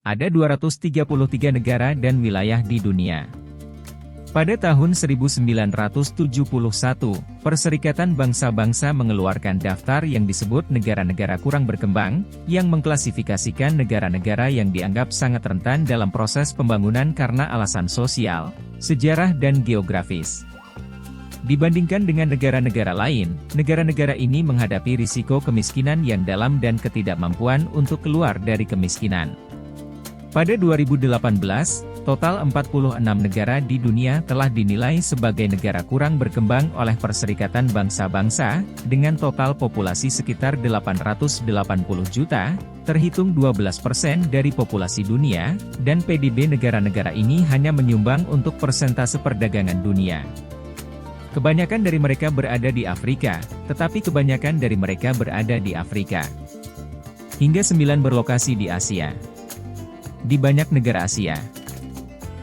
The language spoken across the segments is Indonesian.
Ada 233 negara dan wilayah di dunia. Pada tahun 1971, Perserikatan Bangsa-Bangsa mengeluarkan daftar yang disebut negara-negara kurang berkembang, yang mengklasifikasikan negara-negara yang dianggap sangat rentan dalam proses pembangunan karena alasan sosial, sejarah dan geografis. Dibandingkan dengan negara-negara lain, negara-negara ini menghadapi risiko kemiskinan yang dalam dan ketidakmampuan untuk keluar dari kemiskinan. Pada 2018, total 46 negara di dunia telah dinilai sebagai negara kurang berkembang oleh Perserikatan Bangsa-Bangsa, dengan total populasi sekitar 880 juta, terhitung 12% dari populasi dunia, dan PDB negara-negara ini hanya menyumbang untuk persentase perdagangan dunia. Kebanyakan dari mereka berada di Afrika, tetapi kebanyakan dari mereka berada di Afrika. Hingga 9 berlokasi di Asia. Di banyak negara Asia.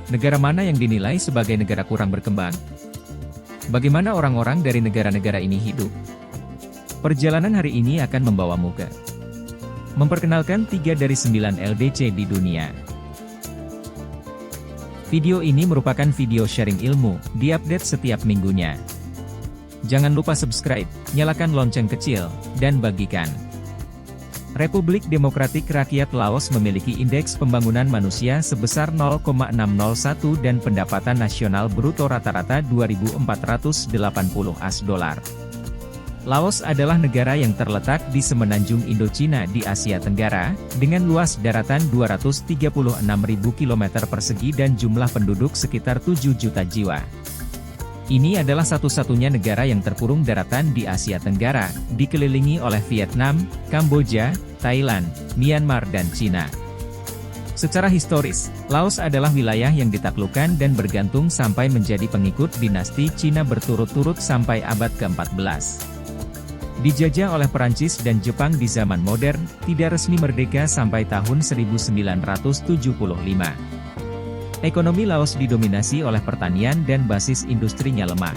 Negara mana yang dinilai sebagai negara kurang berkembang? Bagaimana orang-orang dari negara-negara ini hidup? Perjalanan hari ini akan membawamu ke memperkenalkan 3 dari 9 LDC di dunia. Video ini merupakan video sharing ilmu, diupdate setiap minggunya. Jangan lupa subscribe, nyalakan lonceng kecil, dan bagikan. Republik Demokratik Rakyat Laos memiliki indeks pembangunan manusia sebesar 0,601 dan pendapatan nasional bruto rata-rata 2.480 AS$. Laos adalah negara yang terletak di semenanjung Indochina di Asia Tenggara, dengan luas daratan 236.000 km persegi dan jumlah penduduk sekitar 7 juta jiwa. Ini adalah satu-satunya negara yang terkurung daratan di Asia Tenggara, dikelilingi oleh Vietnam, Kamboja, Thailand, Myanmar dan Cina. Secara historis, Laos adalah wilayah yang ditaklukkan dan bergantung sampai menjadi pengikut dinasti Cina berturut-turut sampai abad ke-14. Dijajah oleh Perancis dan Jepang di zaman modern, tidak resmi merdeka sampai tahun 1975. Ekonomi Laos didominasi oleh pertanian dan basis industrinya lemah.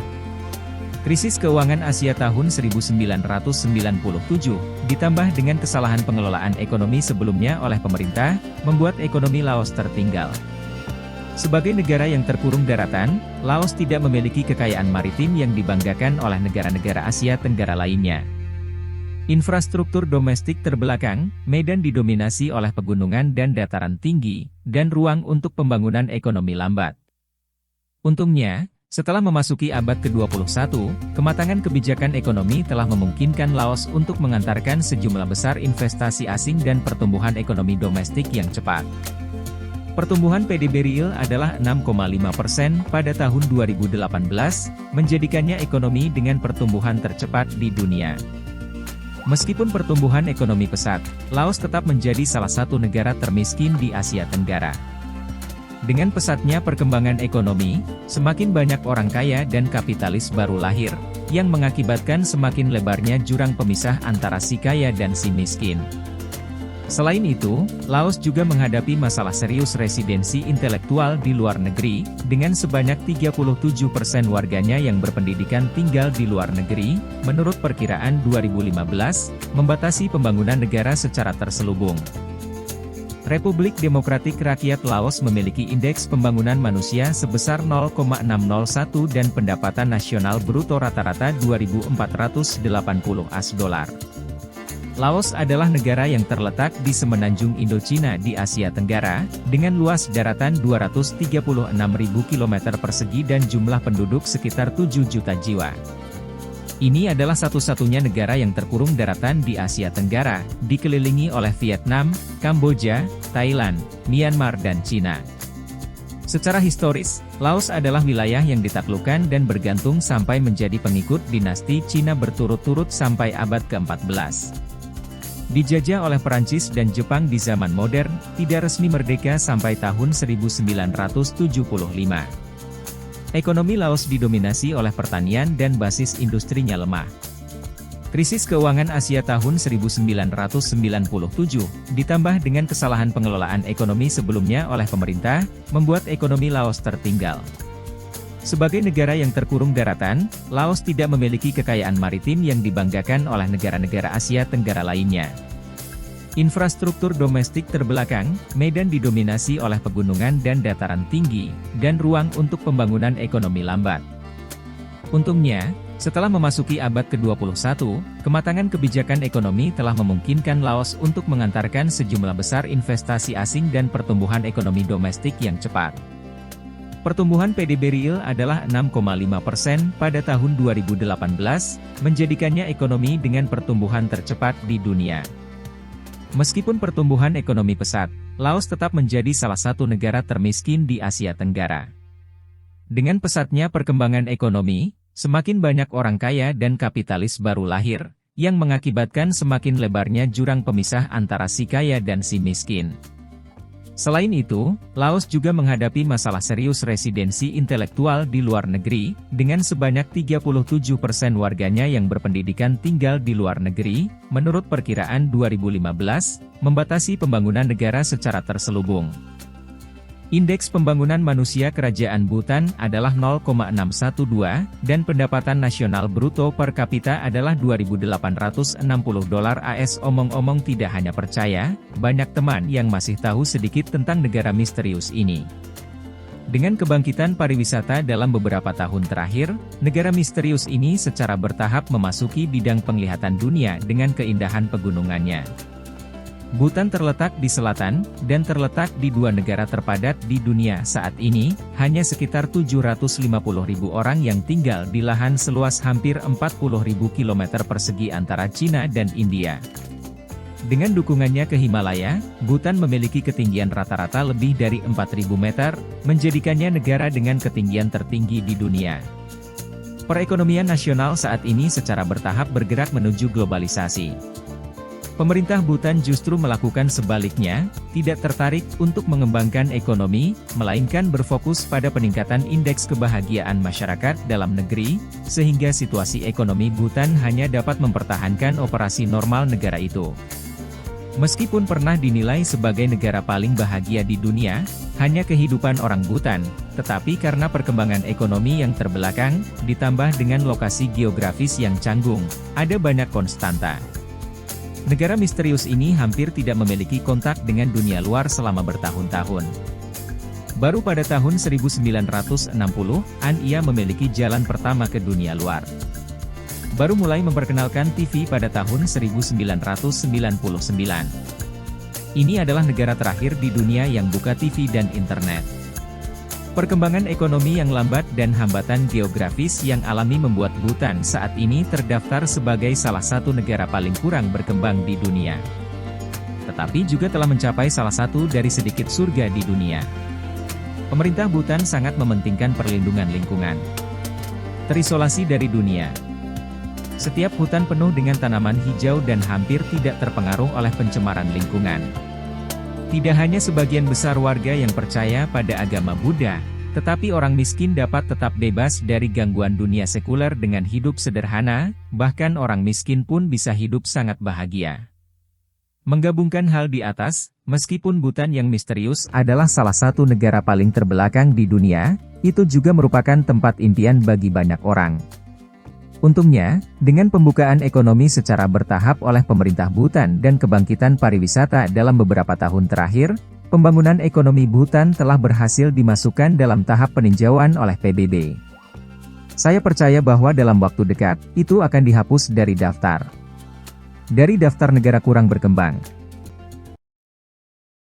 Krisis keuangan Asia tahun 1997, ditambah dengan kesalahan pengelolaan ekonomi sebelumnya oleh pemerintah, membuat ekonomi Laos tertinggal. Sebagai negara yang terkurung daratan, Laos tidak memiliki kekayaan maritim yang dibanggakan oleh negara-negara Asia Tenggara lainnya. Infrastruktur domestik terbelakang, medan didominasi oleh pegunungan dan dataran tinggi, dan ruang untuk pembangunan ekonomi lambat. Untungnya, setelah memasuki abad ke-21, kematangan kebijakan ekonomi telah memungkinkan Laos untuk mengantarkan sejumlah besar investasi asing dan pertumbuhan ekonomi domestik yang cepat. Pertumbuhan PDB real adalah 6,5% pada tahun 2018, menjadikannya ekonomi dengan pertumbuhan tercepat di dunia. Meskipun pertumbuhan ekonomi pesat, Laos tetap menjadi salah satu negara termiskin di Asia Tenggara. Dengan pesatnya perkembangan ekonomi, semakin banyak orang kaya dan kapitalis baru lahir, yang mengakibatkan semakin lebarnya jurang pemisah antara si kaya dan si miskin. Selain itu, Laos juga menghadapi masalah serius residensi intelektual di luar negeri, dengan sebanyak 37% warganya yang berpendidikan tinggal di luar negeri, menurut perkiraan 2015, membatasi pembangunan negara secara terselubung. Republik Demokratik Rakyat Laos memiliki indeks pembangunan manusia sebesar 0,601 dan pendapatan nasional bruto rata-rata 2.480 AS$. Laos adalah negara yang terletak di semenanjung Indochina di Asia Tenggara, dengan luas daratan 236.000 km persegi dan jumlah penduduk sekitar 7 juta jiwa. Ini adalah satu-satunya negara yang terkurung daratan di Asia Tenggara, dikelilingi oleh Vietnam, Kamboja, Thailand, Myanmar dan Cina. Secara historis, Laos adalah wilayah yang ditaklukkan dan bergantung sampai menjadi pengikut dinasti Cina berturut-turut sampai abad ke-14. Dijajah oleh Perancis dan Jepang di zaman modern, tidak resmi merdeka sampai tahun 1975. Ekonomi Laos didominasi oleh pertanian dan basis industrinya lemah. Krisis keuangan Asia tahun 1997, ditambah dengan kesalahan pengelolaan ekonomi sebelumnya oleh pemerintah, membuat ekonomi Laos tertinggal. Sebagai negara yang terkurung daratan, Laos tidak memiliki kekayaan maritim yang dibanggakan oleh negara-negara Asia Tenggara lainnya. Infrastruktur domestik terbelakang, Medan didominasi oleh pegunungan dan dataran tinggi, dan ruang untuk pembangunan ekonomi lambat. Untungnya, setelah memasuki abad ke-21, kematangan kebijakan ekonomi telah memungkinkan Laos untuk mengantarkan sejumlah besar investasi asing dan pertumbuhan ekonomi domestik yang cepat. Pertumbuhan PDB real adalah 6,5% pada tahun 2018, menjadikannya ekonomi dengan pertumbuhan tercepat di dunia. Meskipun pertumbuhan ekonomi pesat, Laos tetap menjadi salah satu negara termiskin di Asia Tenggara. Dengan pesatnya perkembangan ekonomi, semakin banyak orang kaya dan kapitalis baru lahir, yang mengakibatkan semakin lebarnya jurang pemisah antara si kaya dan si miskin. Selain itu, Laos juga menghadapi masalah serius residensi intelektual di luar negeri, dengan sebanyak 37% warganya yang berpendidikan tinggal di luar negeri, menurut perkiraan 2015, membatasi pembangunan negara secara terselubung. Indeks pembangunan manusia Kerajaan Bhutan adalah 0,612, dan pendapatan nasional bruto per kapita adalah $2.860 AS. Omong-omong tidak hanya percaya, banyak teman yang masih tahu sedikit tentang negara misterius ini. Dengan kebangkitan pariwisata dalam beberapa tahun terakhir, negara misterius ini secara bertahap memasuki bidang penglihatan dunia dengan keindahan pegunungannya. Bhutan terletak di selatan, dan terletak di dua negara terpadat di dunia saat ini, hanya sekitar 750.000 orang yang tinggal di lahan seluas hampir 40.000 km persegi antara Cina dan India. Dengan dukungannya ke Himalaya, Bhutan memiliki ketinggian rata-rata lebih dari 4.000 meter, menjadikannya negara dengan ketinggian tertinggi di dunia. Perekonomian nasional saat ini secara bertahap bergerak menuju globalisasi. Pemerintah Bhutan justru melakukan sebaliknya, tidak tertarik untuk mengembangkan ekonomi, melainkan berfokus pada peningkatan indeks kebahagiaan masyarakat dalam negeri, sehingga situasi ekonomi Bhutan hanya dapat mempertahankan operasi normal negara itu. Meskipun pernah dinilai sebagai negara paling bahagia di dunia, hanya kehidupan orang Bhutan, tetapi karena perkembangan ekonomi yang terbelakang, ditambah dengan lokasi geografis yang canggung, ada banyak konstanta. Negara misterius ini hampir tidak memiliki kontak dengan dunia luar selama bertahun-tahun. Baru pada tahun 1960-an ia memiliki jalan pertama ke dunia luar. Baru mulai memperkenalkan TV pada tahun 1999. Ini adalah negara terakhir di dunia yang buka TV dan internet. Perkembangan ekonomi yang lambat dan hambatan geografis yang alami membuat Bhutan saat ini terdaftar sebagai salah satu negara paling kurang berkembang di dunia. Tetapi juga telah mencapai salah satu dari sedikit surga di dunia. Pemerintah Bhutan sangat mementingkan perlindungan lingkungan. Terisolasi dari dunia. Setiap hutan penuh dengan tanaman hijau dan hampir tidak terpengaruh oleh pencemaran lingkungan. Tidak hanya sebagian besar warga yang percaya pada agama Buddha, tetapi orang miskin dapat tetap bebas dari gangguan dunia sekuler dengan hidup sederhana, bahkan orang miskin pun bisa hidup sangat bahagia. Menggabungkan hal di atas, meskipun Bhutan yang misterius adalah salah satu negara paling terbelakang di dunia, itu juga merupakan tempat impian bagi banyak orang. Untungnya, dengan pembukaan ekonomi secara bertahap oleh pemerintah Bhutan dan kebangkitan pariwisata dalam beberapa tahun terakhir, pembangunan ekonomi Bhutan telah berhasil dimasukkan dalam tahap peninjauan oleh PBB. Saya percaya bahwa dalam waktu dekat, itu akan dihapus dari daftar negara kurang berkembang.